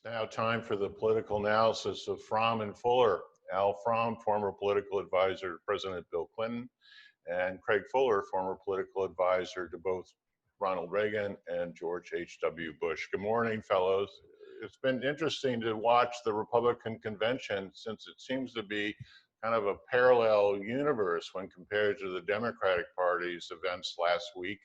Now time for the political analysis of Fromm and Fuller. Al Fromm, former political advisor to President Bill Clinton, and Craig Fuller, former political advisor to both Ronald Reagan and George H.W. Bush. Good morning, fellows. It's been interesting to watch the Republican convention since it seems to be kind of a parallel universe when compared to the Democratic Party's events last week.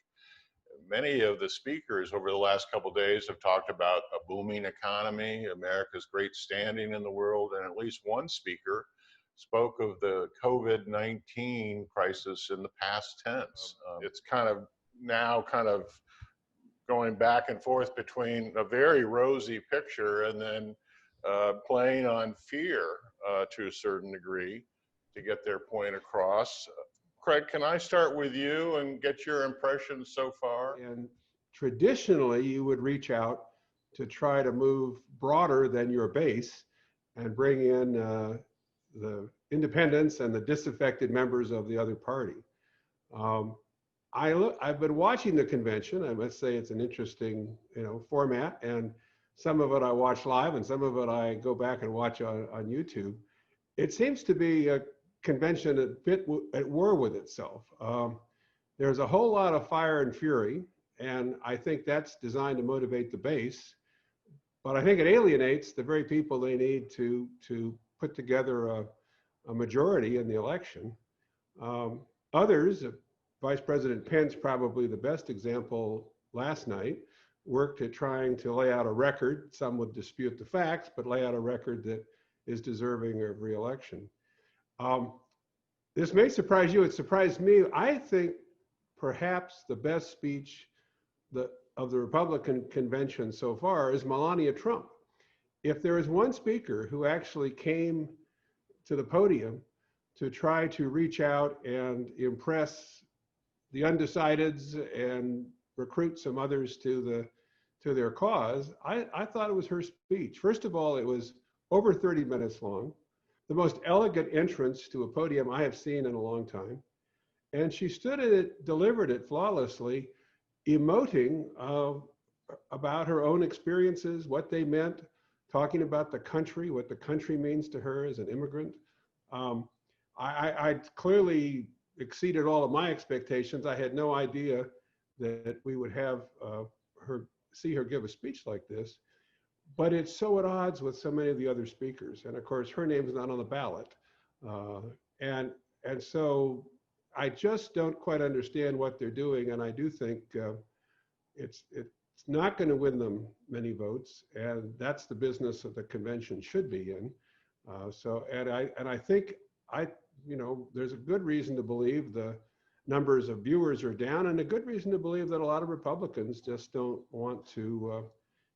Many of the speakers over the last couple of days have talked about a booming economy, America's great standing in the world, and at least one speaker spoke of the COVID-19 crisis in the past tense. It's kind of now going back and forth between a very rosy picture and then playing on fear to a certain degree to get their point across. Craig, can I start with you and get your impressions so far? And traditionally, you would reach out to try to move broader than your base and bring in the independents and the disaffected members of the other party. I've been watching the convention. I must say it's an interesting, format, and some of it I watch live, and some of it I go back and watch on YouTube. It seems to be a convention a bit at war with itself. There's a whole lot of fire and fury, and I think that's designed to motivate the base. But I think it alienates the very people they need to put together a majority in the election. Others, Vice President Pence, probably the best example last night, worked at trying to lay out a record. Some would dispute the facts, but lay out a record that is deserving of re-election. This may surprise you. It surprised me. I think perhaps the best speech of the Republican convention so far is Melania Trump. If there is one speaker who actually came to the podium to try to reach out and impress the undecideds and recruit some others to their cause, I thought it was her speech. First of all, it was over 30 minutes long, the most elegant entrance to a podium I have seen in a long time. And she stood at it, delivered it flawlessly, emoting about her own experiences, what they meant, talking about the country, what the country means to her as an immigrant. I clearly exceeded all of my expectations. I had no idea that we would have see her give a speech like this. But it's so at odds with so many of the other speakers. And of course, her name is not on the ballot. And so I just don't quite understand what they're doing. And I do think it's not going to win them many votes. And that's the business that the convention should be in. And I think there's a good reason to believe the numbers of viewers are down, and a good reason to believe that a lot of Republicans just don't want to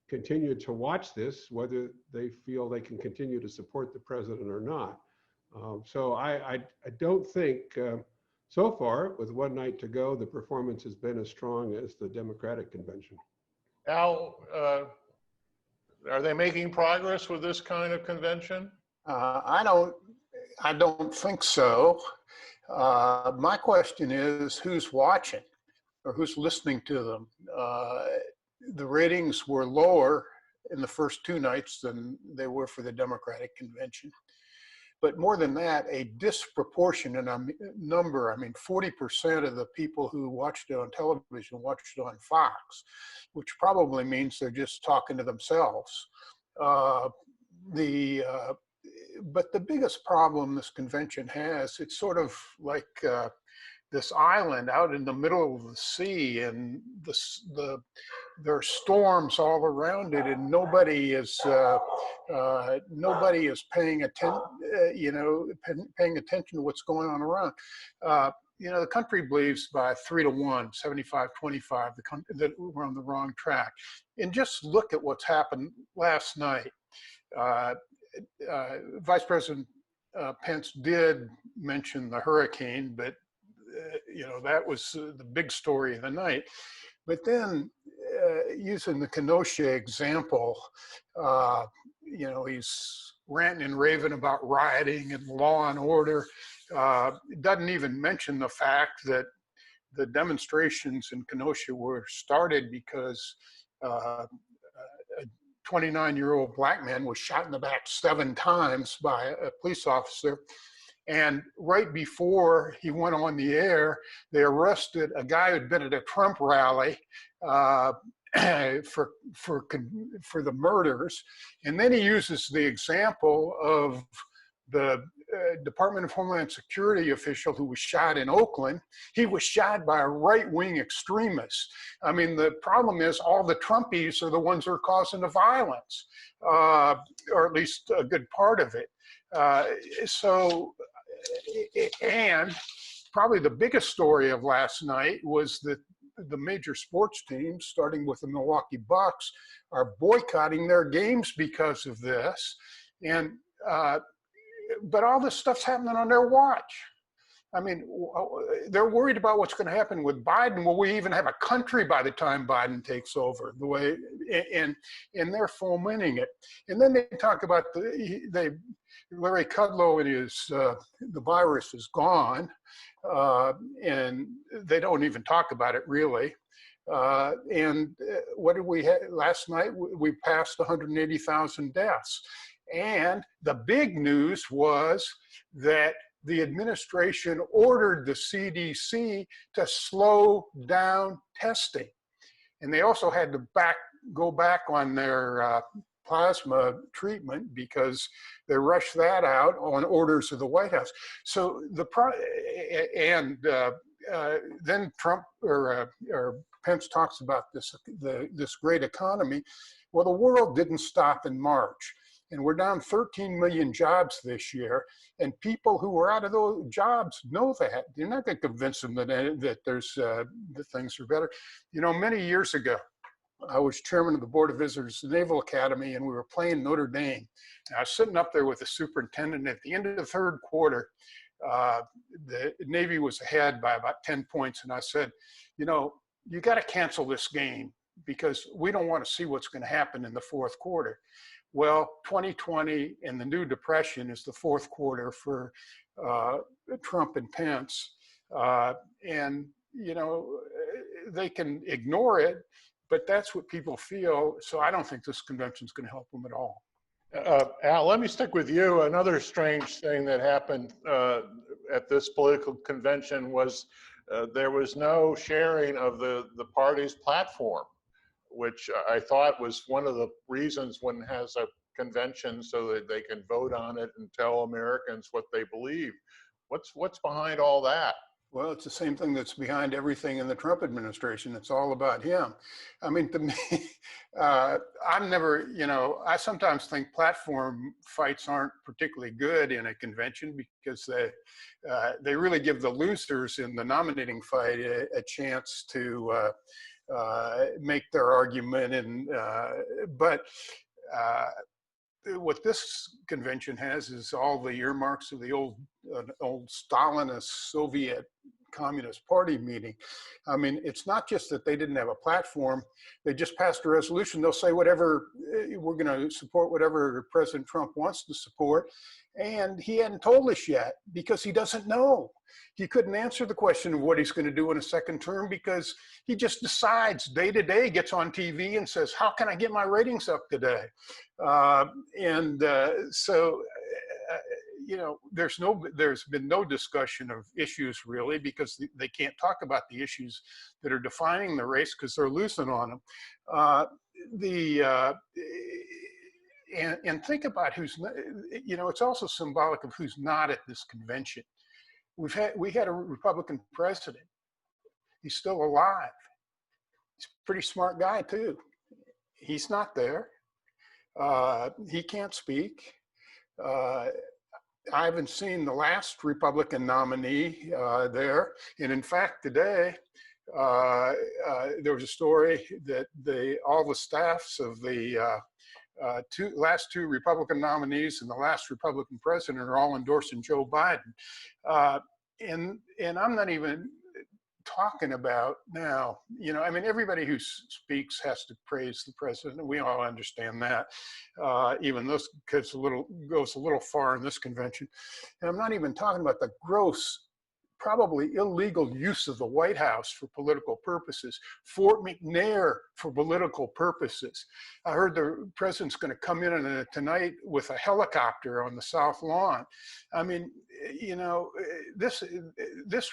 continue to watch this, whether they feel they can continue to support the president or not. So I don't think so far, with one night to go, the performance has been as strong as the Democratic convention. Al, are they making progress with this kind of convention? I don't think so. My question is, who's watching or who's listening to them? The ratings were lower in the first two nights than they were for the Democratic convention. But more than that, a disproportionate number, 40% of the people who watched it on television watched it on Fox, which probably means they're just talking to themselves. But the biggest problem this convention has, it's sort of like this island out in the middle of the sea, and there are storms all around it, and nobody is paying attention, paying attention to what's going on around. The country believes by 3-1, 75-25, that we're on the wrong track. And just look at what's happened last night. Vice President Pence did mention the hurricane, but that was the big story of the night. But then using the Kenosha example, he's ranting and raving about rioting and law and order. Doesn't even mention the fact that the demonstrations in Kenosha were started because 29-year-old black man was shot in the back 7 times by a police officer. And right before he went on the air, they arrested a guy who'd been at a Trump rally for the murders. And then he uses the example of the Department of Homeland Security official who was shot in Oakland. He was shot by a right-wing extremist. I mean, the problem is all the Trumpies are the ones who are causing the violence, or at least a good part of it. And probably the biggest story of last night was that the major sports teams, starting with the Milwaukee Bucks, are boycotting their games because of this. And but all this stuff's happening on their watch. I mean, they're worried about what's going to happen with Biden. Will we even have a country by the time Biden takes over? The way, and they're fomenting it. And then they talk about Larry Kudlow and his the virus is gone, and they don't even talk about it really. And what did we have last night? We passed 180,000 deaths. And the big news was that the administration ordered the CDC to slow down testing. And they also had to go back on their plasma treatment because they rushed that out on orders of the White House. So then Trump or Pence talks about this great economy. Well, the world didn't stop in March. And we're down 13 million jobs this year. And people who are out of those jobs know that. You're not going to convince them that things are better. You know, many years ago, I was chairman of the Board of Visitors at the Naval Academy, and we were playing Notre Dame. And I was sitting up there with the superintendent. At the end of the third quarter, the Navy was ahead by about 10 points. And I said, you know, you got to cancel this game because we don't want to see what's going to happen in the fourth quarter. Well, 2020 and the new depression is the fourth quarter for Trump and Pence. And, you know, they can ignore it, but that's what people feel. So I don't think this convention is going to help them at all. Al, let me stick with you. Another strange thing that happened at this political convention was there was no sharing of the party's platform, which I thought was one of the reasons one has a convention, so that they can vote on it and tell Americans what they believe. What's behind all that? Well, it's the same thing that's behind everything in the Trump administration. It's all about him. I mean, to me, I'm never, you know, I sometimes think platform fights aren't particularly good in a convention because they really give the losers in the nominating fight a chance to make their argument. And but what this convention has is all the earmarks of the old Stalinist Soviet Communist Party meeting. I mean, it's not just that they didn't have a platform. They just passed a resolution. They'll say whatever, we're going to support whatever President Trump wants to support. And he hadn't told us yet because he doesn't know. He couldn't answer the question of what he's going to do in a second term because he just decides day to day, gets on TV and says, how can I get my ratings up today? So, you know, there's been no discussion of issues really because they can't talk about the issues that are defining the race because they're losing on them. And think about who's, you know, it's also symbolic of who's not at this convention. We had a Republican president. He's still alive. He's a pretty smart guy too. He's not there. He can't speak. I haven't seen the last Republican nominee there. And in fact, today, there was a story that all the staffs of the last two Republican nominees and the last Republican president are all endorsing Joe Biden. And I'm not even talking about now, you know, I mean, everybody who speaks has to praise the president. We all understand that, even this goes a little far in this convention. And I'm not even talking about the gross probably illegal use of the White House for political purposes, Fort McNair for political purposes. I heard the president's going to come in tonight with a helicopter on the South Lawn. I mean, you know, this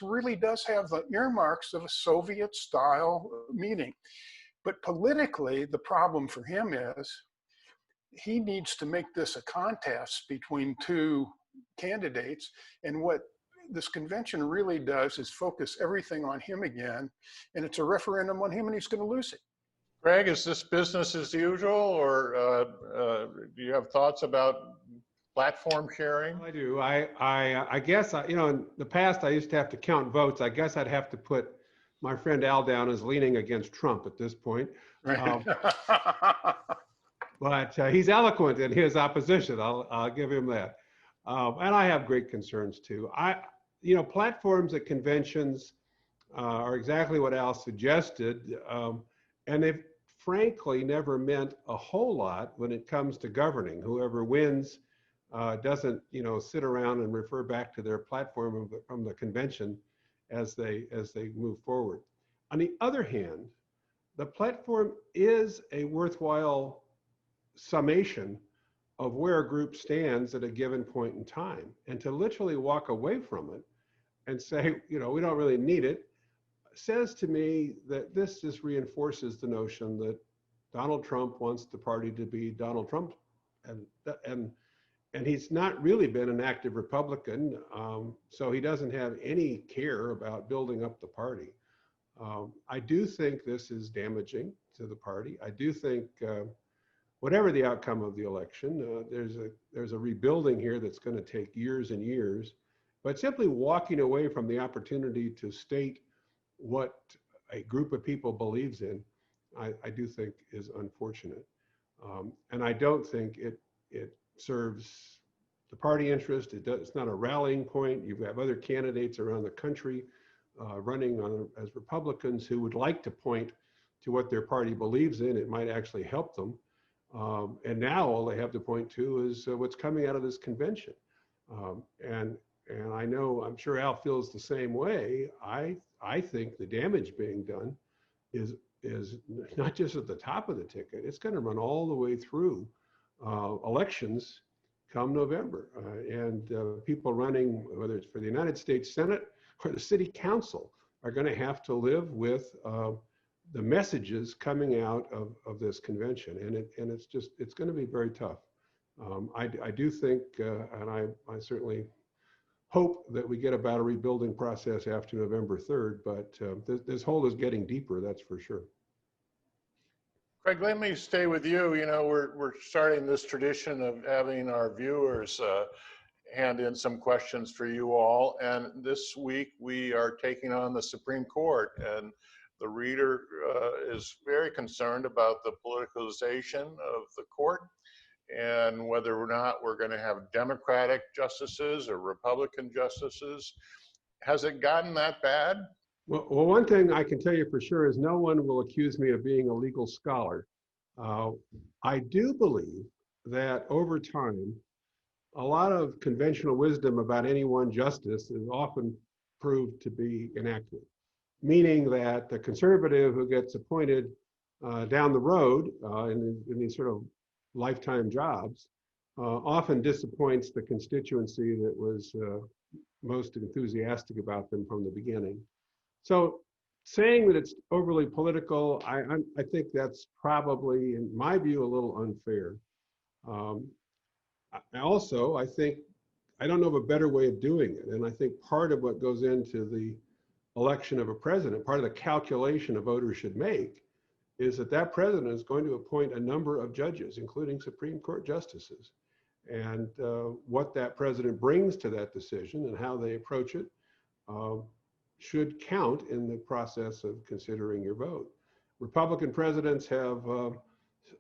really does have the earmarks of a Soviet-style meeting. But politically, the problem for him is he needs to make this a contest between two candidates. And what this convention really does is focus everything on him again. And it's a referendum on him, and he's going to lose it. Greg, is this business as usual, or do you have thoughts about platform sharing? I do. I guess, you know, in the past, I used to have to count votes. I guess I'd have to put my friend Al down as leaning against Trump at this point. Right. But he's eloquent in his opposition. I'll give him that. And I have great concerns too. You know, platforms at conventions are exactly what Al suggested. And they've frankly never meant a whole lot when it comes to governing. Whoever wins doesn't, you know, sit around and refer back to their platform from the convention as they move forward. On the other hand, the platform is a worthwhile summation of where a group stands at a given point in time. And to literally walk away from it and say, you know, we don't really need it, says to me that this just reinforces the notion that Donald Trump wants the party to be Donald Trump, and he's not really been an active Republican, so he doesn't have any care about building up the party. I do think this is damaging to the party. I do think whatever the outcome of the election, there's a rebuilding here that's going to take years and years, but simply walking away from the opportunity to state what a group of people believes in, I do think is unfortunate. And I don't think it serves the party interest. It's not a rallying point. You have other candidates around the country running as Republicans who would like to point to what their party believes in. It might actually help them. And now all they have to point to is what's coming out of this convention. And I know, I'm sure Al feels the same way. I think the damage being done is not just at the top of the ticket. It's going to run all the way through elections come November. And people running, whether it's for the United States Senate or the City Council, are going to have to live with the messages coming out of this convention. And it's going to be very tough. I do think, and I certainly hope that we get about a rebuilding process after November 3rd, but this hole is getting deeper, that's for sure. Craig, let me stay with you. You know, we're starting this tradition of having our viewers hand in some questions for you all. And this week we are taking on the Supreme Court, and the reader is very concerned about the politicalization of the court and whether or not we're going to have Democratic justices or Republican justices. Has it gotten that bad? Well, one thing I can tell you for sure is no one will accuse me of being a legal scholar. I do believe that over time, a lot of conventional wisdom about any one justice is often proved to be inaccurate, meaning that the conservative who gets appointed down the road in these sort of lifetime jobs often disappoints the constituency that was most enthusiastic about them from the beginning. So saying that it's overly political, I think that's probably, in my view, a little unfair. I think, I don't know of a better way of doing it. And I think part of what goes into the election of a president, part of the calculation a voter should make, is that president is going to appoint a number of judges, including Supreme Court justices. And what that president brings to that decision and how they approach it should count in the process of considering your vote. Republican presidents have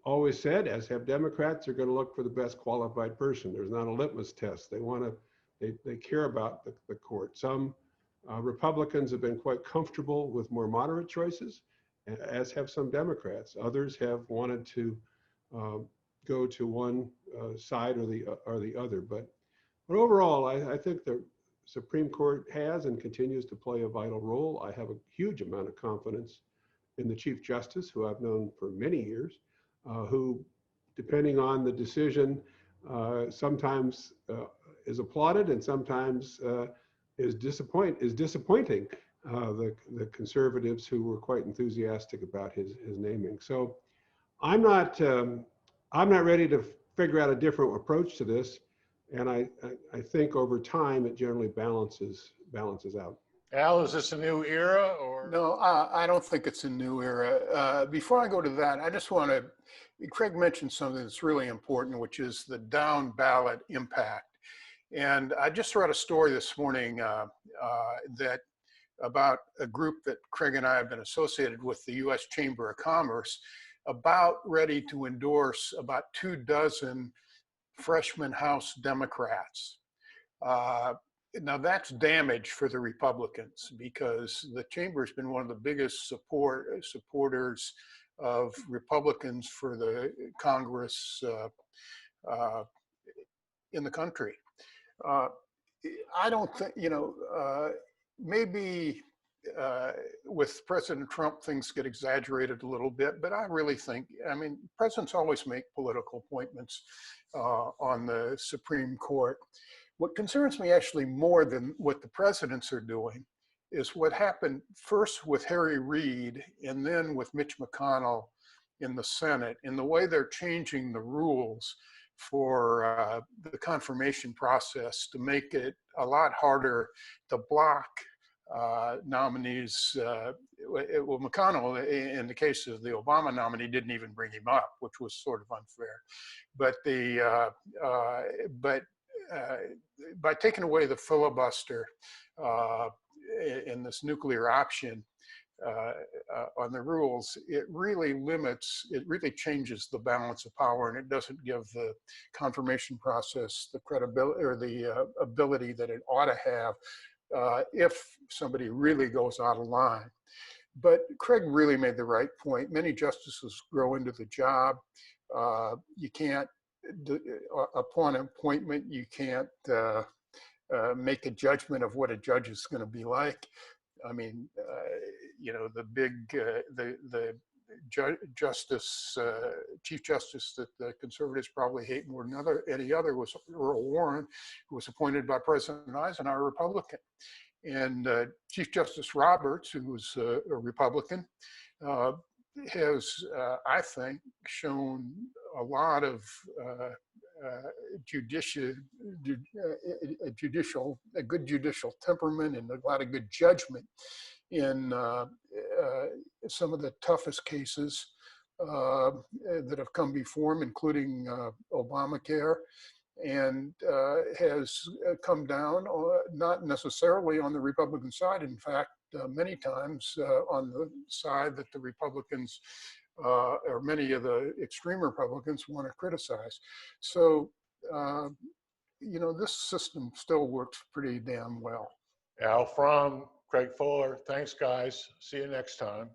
always said, as have Democrats, they're going to look for the best qualified person. There's not a litmus test. They care about the court. Some Republicans have been quite comfortable with more moderate choices, as have some Democrats. Others have wanted to go to one side or the other. But overall, I think the Supreme Court has and continues to play a vital role. I have a huge amount of confidence in the Chief Justice, who I've known for many years, who, depending on the decision, sometimes is applauded and sometimes is disappointing the conservatives who were quite enthusiastic about his naming. So I'm not ready to figure out a different approach to this, and I think over time it generally balances out. Al, is this a new era or? No, I don't think it's a new era. Before I go to that, I just want to, Craig mentioned something that's really important, which is the down ballot impact. And I just read a story this morning that about a group that Craig and I have been associated with, the U.S. Chamber of Commerce, about ready to endorse about 24 freshman House Democrats. Now that's damage for the Republicans, because the chamber has been one of the biggest supporters of Republicans for the Congress in the country. I don't think, maybe with President Trump, things get exaggerated a little bit, but I really think, presidents always make political appointments on the Supreme Court. What concerns me actually more than what the presidents are doing is what happened first with Harry Reid and then with Mitch McConnell in the Senate, in the way they're changing the rules for the confirmation process to make it a lot harder to block nominees. Well, McConnell, in the case of the Obama nominee, didn't even bring him up, which was sort of unfair. But by taking away the filibuster in this nuclear option on the rules, it really changes the balance of power, and it doesn't give the confirmation process the credibility or the ability that it ought to have if somebody really goes out of line. But Craig really made the right point. Many justices grow into the job. You can't, upon appointment, you can't make a judgment of what a judge is going to be like. The Chief Justice that the conservatives probably hate more than any other was Earl Warren, who was appointed by President Eisenhower, a Republican. And Chief Justice Roberts, who was a Republican, has, I think, shown a lot of a good judicial temperament and a lot of good judgment in some of the toughest cases that have come before him, including Obamacare, and has come down, not necessarily on the Republican side. In fact, many times on the side that the Republicans or many of the extreme Republicans want to criticize. So, this system still works pretty damn well. Al Fromm, Craig Fuller, thanks guys. See you next time.